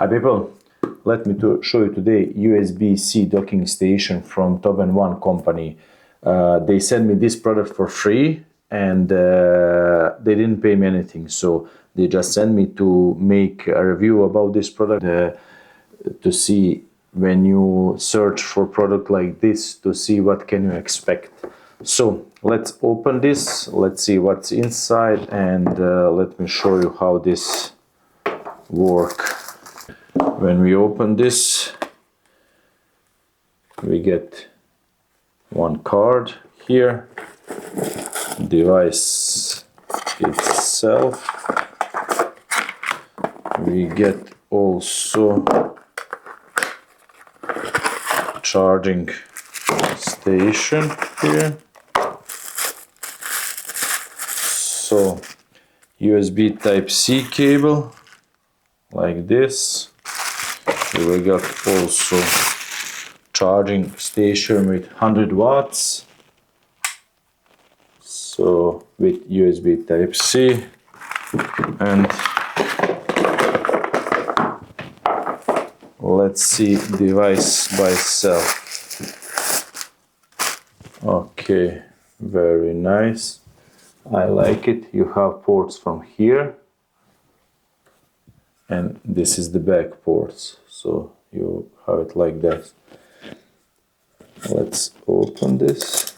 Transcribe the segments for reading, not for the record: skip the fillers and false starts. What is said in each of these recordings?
Hi people, let me show you today USB-C docking station from TobenOne company. They sent me this product for free and they didn't pay me anything, so they just sent me to make a review about this product, to see when you search for product like this, to see what can you expect. So let's open this, let's see what's inside, and let me show you how this works. When we open this, we get one card here, device itself. We get also charging station here. So USB Type-C cable like this. We got also charging station with 100 watts, so with USB Type-C, and let's see device by itself. Okay, very nice, I like it. You have ports from here, and this is the back ports, so you have it like that. Let's open this.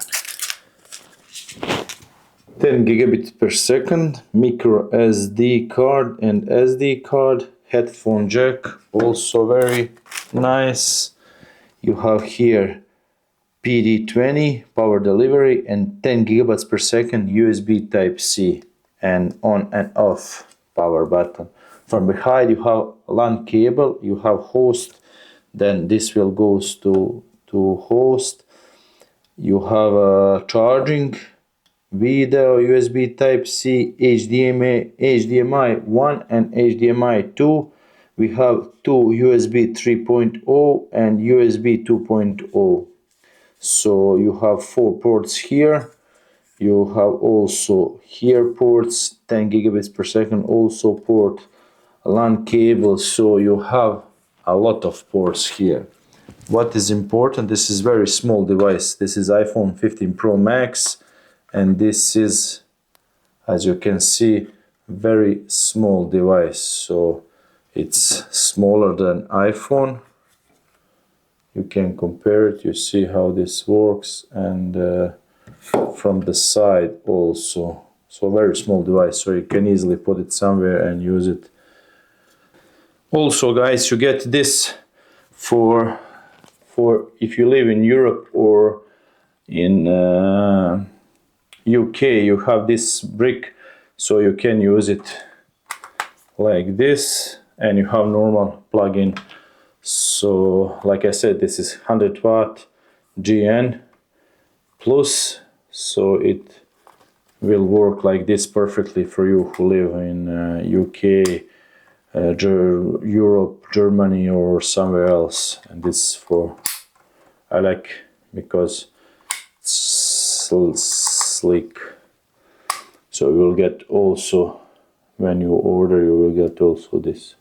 10 gigabits per second, microSD card and SD card, headphone jack, also very nice. You have here PD20 power delivery and 10 gigabits per second USB Type-C and on and off power button. From behind you have LAN cable, you have host, then this will goes to host. You have a charging, video, USB Type-C, HDMI 1 and HDMI 2. We have two USB 3.0 and USB 2.0. So you have 4 ports here. You have also here ports, 10 gigabits per second, also port, LAN cable, so you have a lot of ports here. What is important, this is very small device. This is iPhone 15 Pro Max, and this is, as you can see, very small device. So it's smaller than iPhone. You can compare it, you see how this works, and from the side also. So very small device, so you can easily put it somewhere and use it. Also guys, you get this for if you live in Europe or in UK, you have this brick, so you can use it like this, and you have normal plug-in. So like I said, this is 100 watt GN plus, so it will work like this perfectly for you who live in UK, Europe, Germany or somewhere else. And this for, I like, because it's slick. So you will get also, when you order, you will get also this.